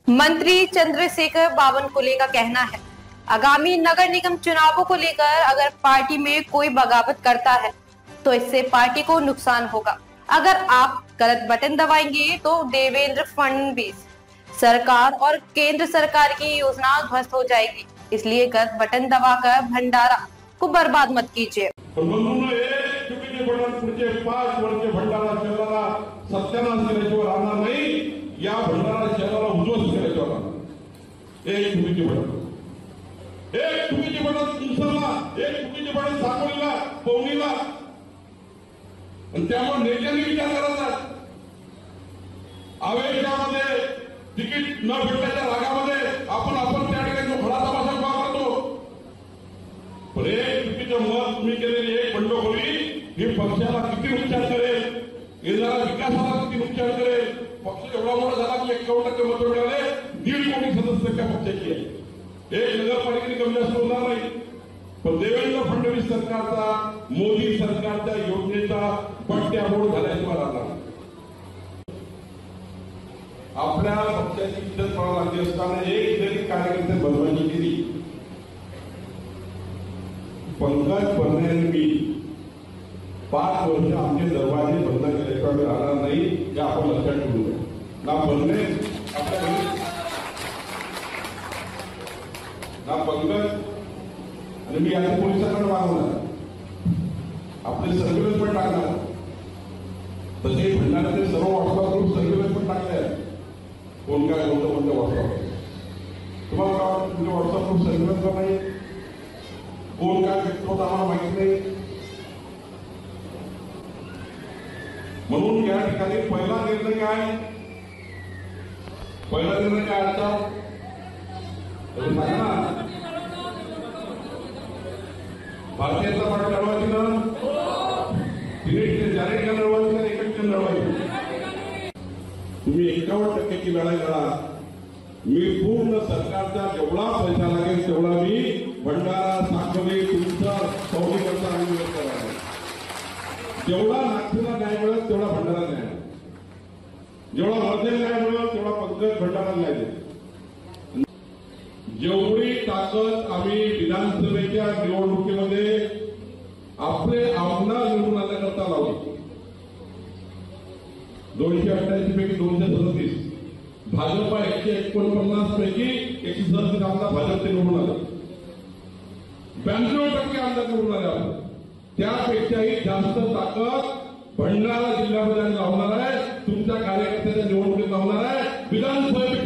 मंत्री चंद्रशेखर बावनकुले का कहना है, आगामी नगर निगम चुनावों को लेकर अगर पार्टी में कोई बगावत करता है तो इससे पार्टी को नुकसान होगा। अगर आप गलत बटन दबाएंगे तो देवेंद्र फडणवीस सरकार और केंद्र सरकार की योजना ध्वस्त हो जाएगी। इसलिए गलत बटन दबाकर भंडारा को बर्बाद मत कीजिए। भंडारा शहराला सत्यानाश केल्याशिवाय राहणार नाही, या भंडारा शहराला उद्ध्वस्त केल्याशिवाय राहणार। एक चुकीचे बटन तुमच्याला, एक चुकीचे बटन साकोलीला, पवनीला, आणि त्यामुळे नेत्यांनी विचार करायचा। आवेशामध्ये तिकीट न भेटल्याच्या रागामध्ये आपण त्या ठिकाणी खडा तमाशा उभा करतो। पण एक चुकीचं मत तुम्ही केलेली एक बंडखोरी ही पक्षाला किती नुकसान करेल, येणाऱ्या विकासाला किती नुकसान करेल। पक्ष एवढा मोठा झाला की 51% मत मिळाले, 1.5 कोटी सदस्य त्या पक्षाची आहे। एक नगरपालिकेने कमी जास्त होणार नाही, पण देवेंद्र फडणवीस सरकारचा, मोदी सरकारच्या योजनेचा पट्ट्याबोळ झाल्याशिवाय राहणार। आपल्या पक्षाची इज्जत पाहावी लागली असताना एक जरी कार्यकर्ते बदनामी केली, पंकज परनेने मी 5 वर्ष आमचे दरवाजे बंद केल्याशिवाय राहणार नाही, हे आपण लक्षात ठेवू द्या। ना परने आपल्याकडे, ना पंकज, आणि मी आता पोलिसांकडे मागवणार, आपले सर्व्हिलन्स पण टाकणार। तसे भंडाऱ्याचे सर्व व्हॉट्सअप ग्रुप सर्व्हिलन्स पण टाकले आहेत। कोण काय बोलतो कोणत्या व्हॉट्सअप, तुम्हाला काय वाटतं तुमच्या व्हॉट्सअप ग्रुप सर्व्हिलन्स पण नाही, कोण काय व्यक्तिगत आम्हाला माहिती नाही। म्हणून या ठिकाणी पहिला निर्णय काय आता सांगा ना, भारतीय जनता पार्टी लढवायची ना, तिने जाहीर लढवायची ना, एकच लढवायची। तुम्ही 51% ची लढाई लढा, मी पूर्ण सरकारचा जेवढा पैसा लागेल तेवढा मी भंडारा, साकोली, तुमचा, सौदीकरचा आणि व्यवस्था आहे। जेवढा नागपूरला न्याय मिळत तेवढा भंडारा न्याय, जेवढा वर्धेला न्याय मिळत तेवढा पंकज भंडारा न्याय देईल। जेवढी ताकद आम्ही विधानसभेच्या निवडणुकीमध्ये आपले आमदार निवडून आणण्याकरता लावली, 288 पैकी 237, भाजपा 149 पैकी 137 आमदार भाजपचे निवडून आले, 92% आमदार निवडून आले। त्यापेक्षाही जास्त ताकद भंडारा जिल्ह्यामध्ये लावणार आहे, तुमच्या कार्यकर्त्याच्या निवडणुकीत लावणार आहे, विधानसभेत